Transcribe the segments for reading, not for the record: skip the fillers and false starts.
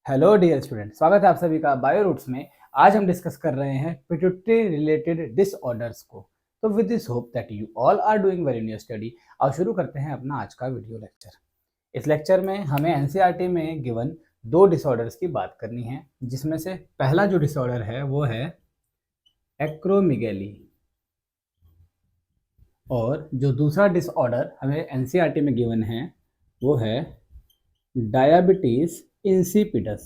Hello dear student, स्वागत है आप सभी का बायो रूट्स में। आज हम डिस्कस कर रहे हैं पिट्यूटरी रिलेटेड डिसऑर्डर्स को। तो with this hope that you all are doing well in your study. अब शुरू करते हैं अपना आज का वीडियो लेक्चर। इस लेक्चर में हमें एनसीईआरटी में गिवन दो डिसऑर्डर्स की बात करनी है, जिसमें से पहला जो डिसऑर्डर है वो है एक्रोमेगाली, और जो दूसरा डिसऑर्डर हमें एनसीईआरटी में गिवन है वो है डायबिटीज इंसिपिडस।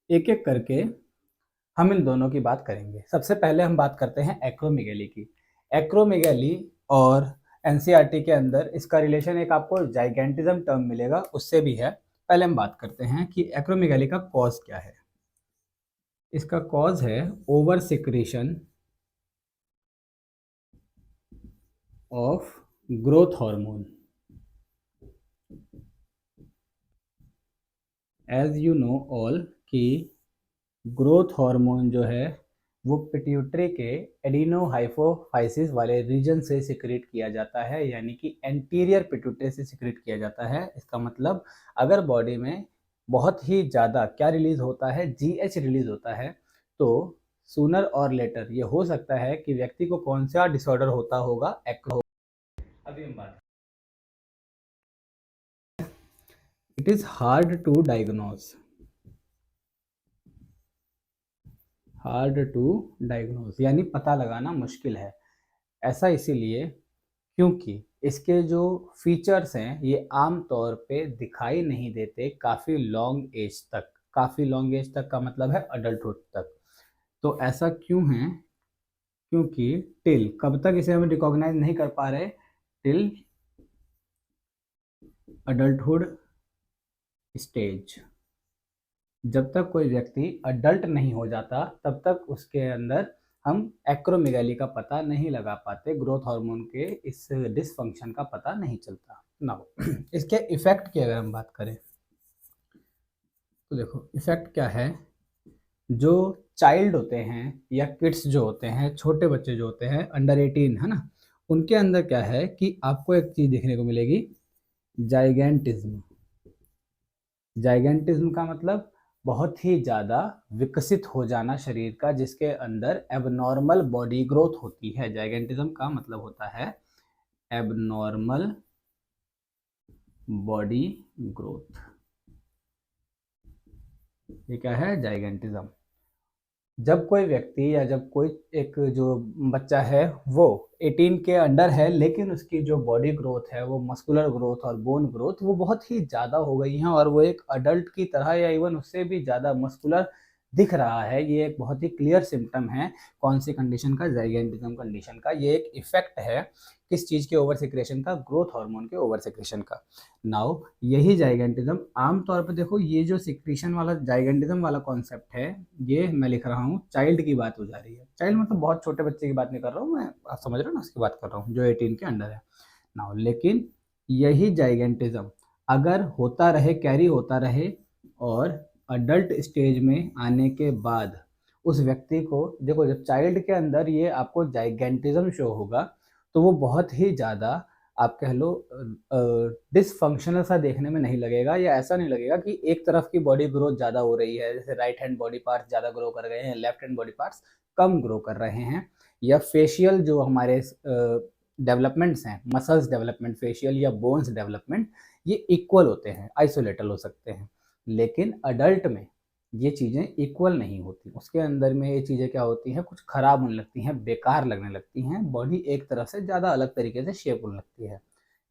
एक एक करके हम इन दोनों की बात करेंगे। सबसे पहले हम बात करते हैं एक्रोमेगाली की। एक्रोमेगाली और एनसीईआरटी के अंदर इसका रिलेशन एक आपको जाइगेंटिज्म टर्म मिलेगा, उससे भी है। पहले हम बात करते हैं कि एक्रोमेगाली का कॉज क्या है। इसका कॉज है over secretion of growth hormone. As you know all कि ग्रोथ हार्मोन जो है वो पिट्यूटरी के एडिनोहाइपोफाइसिस वाले रीजन से सिक्रेट किया जाता है, यानी कि एंटीरियर पिट्यूटरी से सिक्रेट किया जाता है। इसका मतलब अगर बॉडी में बहुत ही ज़्यादा क्या रिलीज होता है, जीएच रिलीज होता है, तो सूनर और लेटर ये हो सकता है कि व्यक्ति को कौन सा डिसऑर्डर होता होगा, एक्रो। अभी हम बात, it is hard to diagnose, hard to diagnose यानी पता लगाना मुश्किल है। ऐसा इसीलिए क्योंकि इसके जो फीचर्स हैं ये आम तौर पे दिखाई नहीं देते काफ़ी लॉन्ग एज तक। काफ़ी लॉन्ग एज तक का मतलब है अडल्टहुड तक। तो ऐसा क्यों है? क्योंकि टिल कब तक इसे हम रिकॉग्नाइज नहीं कर पा रहे? Till adulthood stage. जब तक कोई व्यक्ति अडल्ट नहीं हो जाता तब तक उसके अंदर हम एक्रोमेगाली का पता नहीं लगा पाते, ग्रोथ हार्मोन के इस डिसफंक्शन का पता नहीं चलता। नाउ इसके इफेक्ट की अगर हम बात करें तो देखो इफेक्ट क्या है। जो चाइल्ड होते हैं या किड्स जो होते हैं, छोटे बच्चे जो होते हैं अंडर 18, है ना, उनके अंदर क्या है कि आपको एक चीज देखने को मिलेगी, जाइगेंटिज्म। जाइगेंटिज्म का मतलब बहुत ही ज़्यादा विकसित हो जाना शरीर का, जिसके अंदर एबनॉर्मल बॉडी ग्रोथ होती है। जाइगेंटिज्म का मतलब होता है एबनॉर्मल बॉडी ग्रोथ। ये क्या है? जाइगेंटिज्म। जब कोई व्यक्ति या जब कोई एक जो बच्चा है वो 18 के अंडर है, लेकिन उसकी जो बॉडी ग्रोथ है वो मस्कुलर ग्रोथ और बोन ग्रोथ वो बहुत ही ज़्यादा हो गई है, और वो एक अडल्ट की तरह या इवन उससे भी ज़्यादा मस्कुलर दिख रहा है, ये एक बहुत ही क्लियर सिम्टम है। कौन सी कंडीशन का? जाइगेंटिज्म कंडीशन का। ये एक इफेक्ट है किस चीज़ के ओवर सिक्रेशन का? ग्रोथ हार्मोन के ओवर सिक्रेशन का। नाउ यही जाइगेंटिज्म आमतौर पर देखो, ये जो सिक्रीशन वाला जाइगेंटिज्म वाला कॉन्सेप्ट है, ये मैं लिख रहा हूँ चाइल्ड की बात हो जा रही है। चाइल्ड मतलब बहुत छोटे बच्चे की बात नहीं कर रहा हूँ मैं, आप समझ रहे हो ना, उसकी बात कर रहा हूँ जो 18 के अंडर है। नाउ लेकिन यही जाइगेंटिज्म अगर होता रहे, कैरी होता रहे, और अडल्ट स्टेज में आने के बाद उस व्यक्ति को देखो, जब चाइल्ड के अंदर ये आपको जाइगेंटिज्म शो होगा तो वो बहुत ही ज़्यादा, आप कह लो, डिसफंक्शनल सा देखने में नहीं लगेगा, या ऐसा नहीं लगेगा कि एक तरफ की बॉडी ग्रोथ ज़्यादा हो रही है, जैसे राइट हैंड बॉडी पार्ट्स ज़्यादा ग्रो कर गए हैं, लेफ्ट हैंड बॉडी पार्ट्स कम ग्रो कर रहे हैं, या फेशियल जो हमारे डेवलपमेंट्स हैं, मसल्स डेवलपमेंट फेशियल या बोन्स डेवलपमेंट, ये इक्वल होते हैं, आइसोलेटल हो सकते हैं। लेकिन अडल्ट में ये चीज़ें इक्वल नहीं होती, उसके अंदर में ये चीज़ें क्या होती हैं, कुछ खराब होने लगती हैं, बेकार लगने लगती हैं, बॉडी एक तरफ से ज़्यादा अलग तरीके से शेप होने लगती है।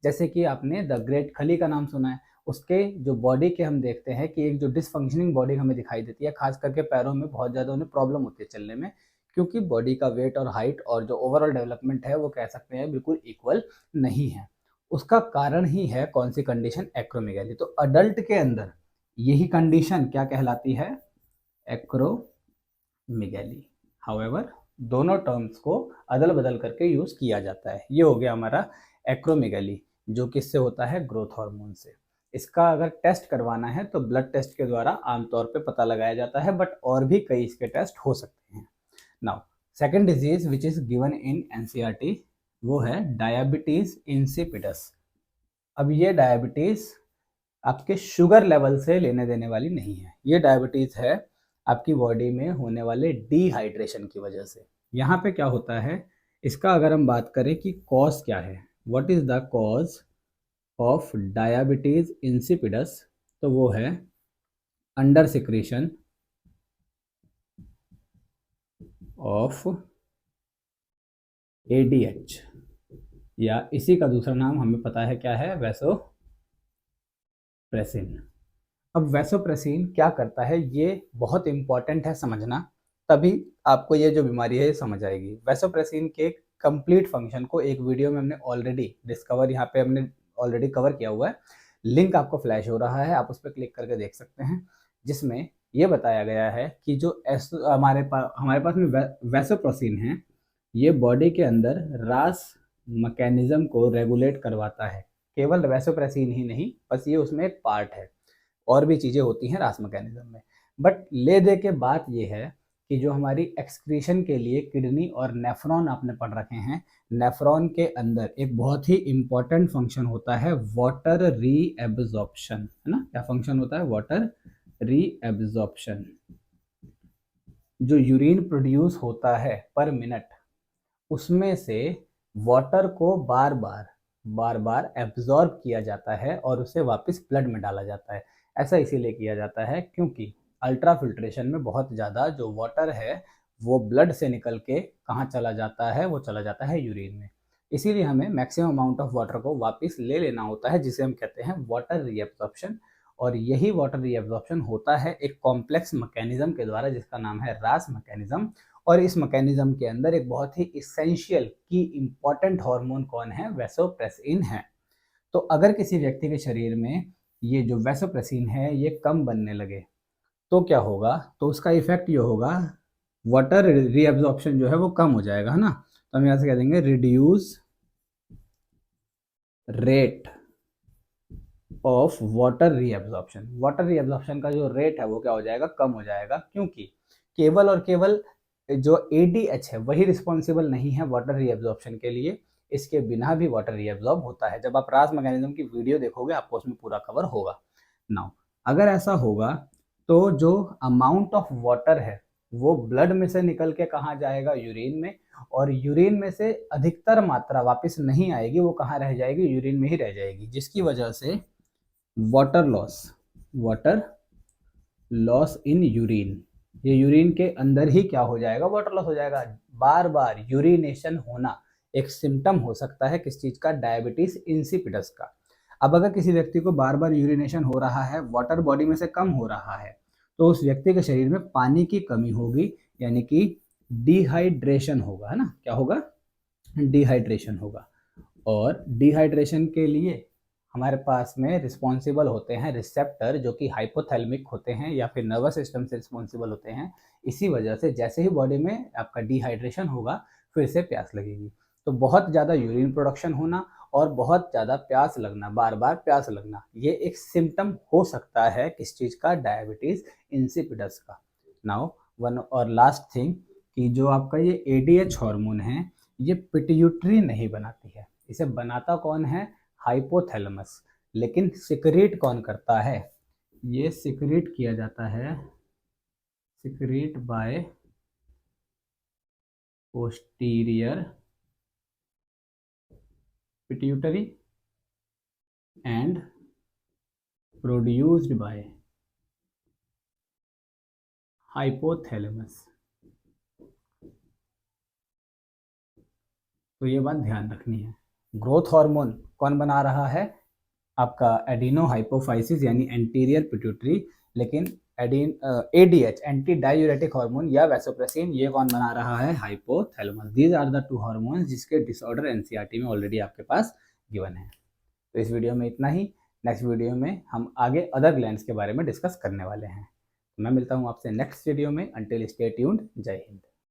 जैसे कि आपने द ग्रेट खली का नाम सुना है, उसके जो बॉडी के हम देखते हैं कि एक जो डिसफंक्शनिंग बॉडी हमें दिखाई देती है, खास करके पैरों में बहुत ज़्यादा उन्हें प्रॉब्लम होती है चलने में, क्योंकि बॉडी का वेट और हाइट और जो ओवरऑल डेवलपमेंट है वो कह सकते हैं बिल्कुल इक्वल नहीं है। उसका कारण ही है कौन सी कंडीशन? एक्रोमेगाली। तो अडल्ट के अंदर यही कंडीशन क्या कहलाती है? एक्रोमेगाली। हाउएवर दोनों टर्म्स को अदल बदल करके यूज किया जाता है। ये हो गया हमारा एक्रोमेगाली, जो किससे होता है? ग्रोथ हार्मोन से। इसका अगर टेस्ट करवाना है तो ब्लड टेस्ट के द्वारा आमतौर पे पता लगाया जाता है, बट और भी कई इसके टेस्ट हो सकते हैं। Now second disease which is given in NCERT वो है डायबिटीज इंसिपिडस। अब ये डायबिटीज आपके शुगर लेवल से लेने देने वाली नहीं है। ये डायबिटीज़ है आपकी बॉडी में होने वाले डिहाइड्रेशन की वजह से। यहाँ पे क्या होता है, इसका अगर हम बात करें कि कॉज क्या है, what is the cause of diabetes insipidus, तो वो है अंडर सिक्रेशन ऑफ ADH, या इसी का दूसरा नाम हमें पता है क्या है, वैसोप्रेसिन। अब वैसोप्रेसिन क्या करता है, ये बहुत इंपॉर्टेंट है समझना, तभी आपको ये जो बीमारी है ये समझ आएगी। वैसोप्रेसिन के कंप्लीट फंक्शन को एक वीडियो में हमने ऑलरेडी डिस्कवर, यहाँ पे हमने ऑलरेडी कवर किया हुआ है, लिंक आपको फ्लैश हो रहा है, आप उस पर क्लिक करके देख सकते हैं, जिसमें ये बताया गया है कि जो हमारे पास में वैसोप्रेसिन है, ये बॉडी के अंदर रास मैकेनिज्म को रेगुलेट करवाता है। केवल वैसोप्रेसिन ही नहीं, बस ये उसमें एक पार्ट है, और भी चीज़ें होती हैं रास मैकेनिज्म में। बट ले दे के बात ये है कि जो हमारी एक्सक्रीशन के लिए किडनी और नेफ्रॉन आपने पढ़ रखे हैं, नेफ्रॉन के अंदर एक बहुत ही इंपॉर्टेंट फंक्शन होता है वाटर रीएब्जॉर्प्शन, है ना। क्या फंक्शन होता है? Water reabsorption. जो यूरिन प्रोड्यूस होता है पर मिनट, उसमें से वाटर को बार बार एब्जॉर्ब किया जाता है और उसे वापस ब्लड में डाला जाता है। ऐसा इसीलिए किया जाता है क्योंकि अल्ट्रा फिल्ट्रेशन में बहुत ज़्यादा जो वाटर है वो ब्लड से निकल के कहाँ चला जाता है, वो चला जाता है यूरिन में। इसीलिए हमें मैक्सिमम अमाउंट ऑफ वाटर को वापस ले लेना होता है, जिसे हम कहते हैं वाटर रीएब्जॉर्प्शन। और यही वाटर रीएब्जॉर्प्शन होता है एक कॉम्प्लेक्स मैकेनिज्म के द्वारा, जिसका नाम है रास मैकेनिज्म। और इस मैकेनिज्म के अंदर एक बहुत ही इसेंशियल की इम्पॉर्टेंट हार्मोन कौन है? वैसोप्रेसिन है। तो अगर किसी व्यक्ति के शरीर में ये जो वैसोप्रेसिन है ये कम बनने लगे तो क्या होगा? तो उसका इफेक्ट ये होगा, वाटर रीअब्जॉर्प्शन जो है वो कम हो जाएगा, है ना। तो हम यहाँ से कह देंगे reduce rate of water reabsorption. Water reabsorption का जो रेट है वो क्या हो जाएगा? कम हो जाएगा, क्योंकि केवल और केवल जो ADH है वही रिस्पॉन्सिबल नहीं है वाटर रीअब्जॉर्प्शन के लिए, इसके बिना भी वाटर रीअब्जॉर्ब होता है। जब आप रास मैकेनिज्म की वीडियो देखोगे आपको उसमें पूरा कवर होगा। नाउ अगर ऐसा होगा तो जो अमाउंट ऑफ वाटर है वो ब्लड में से निकल के कहाँ जाएगा? यूरिन में। और यूरिन में से अधिकतर मात्रा वापस नहीं आएगी, वो कहाँ रह जाएगी? यूरिन में ही रह जाएगी, जिसकी वजह से वाटर लॉस इन यूरिन, ये यूरिन के अंदर ही क्या हो जाएगा? वाटर लॉस हो जाएगा। बार बार यूरिनेशन होना एक सिम्टम हो सकता है किस चीज का? डायबिटीज इंसिपिडस का। अब अगर किसी व्यक्ति को बार बार यूरिनेशन हो रहा है, वाटर बॉडी में से कम हो रहा है, तो उस व्यक्ति के शरीर में पानी की कमी होगी, यानी कि डिहाइड्रेशन होगा, है ना। क्या होगा? डिहाइड्रेशन होगा। और डिहाइड्रेशन के लिए हमारे पास में रिस्पॉन्सिबल होते हैं रिसेप्टर, जो कि हाइपोथैलेमिक होते हैं या फिर नर्वस सिस्टम से रिस्पॉन्सिबल होते हैं। इसी वजह से जैसे ही बॉडी में आपका डिहाइड्रेशन होगा फिर से प्यास लगेगी। तो बहुत ज़्यादा यूरिन प्रोडक्शन होना और बहुत ज़्यादा प्यास लगना, बार बार प्यास लगना, ये एक सिम्टम हो सकता है किस चीज़ का? डायबिटीज़ इंसिपिडस का। नाउ वन और लास्ट थिंग, कि जो आपका ये ADH हार्मोन है ये पिट्यूटरी नहीं बनाती है, इसे बनाता कौन है? हाइपोथैलेमस। लेकिन सिक्रीट कौन करता है? ये सिक्रीट किया जाता है, secrete by posterior pituitary and produced by hypothalamus. तो ये बात ध्यान रखनी है। ग्रोथ हार्मोन कौन बना रहा है? आपका एडिनो हाइपोफाइसिस यानी एंटीरियर पिट्यूटरी। लेकिन ADH एंटी डायूरेटिक हार्मोन या वैसोप्रेसिन ये कौन बना रहा है? Hypothalamus. These are the two hormones जिसके डिसऑर्डर NCERT में ऑलरेडी आपके पास गिवन है। तो इस वीडियो में इतना ही। नेक्स्ट वीडियो में हम आगे अदर ग्लैंड्स के बारे में डिस्कस करने वाले हैं। मैं मिलता हूँ आपसे नेक्स्ट वीडियो में। Until stay tuned. जय हिंद।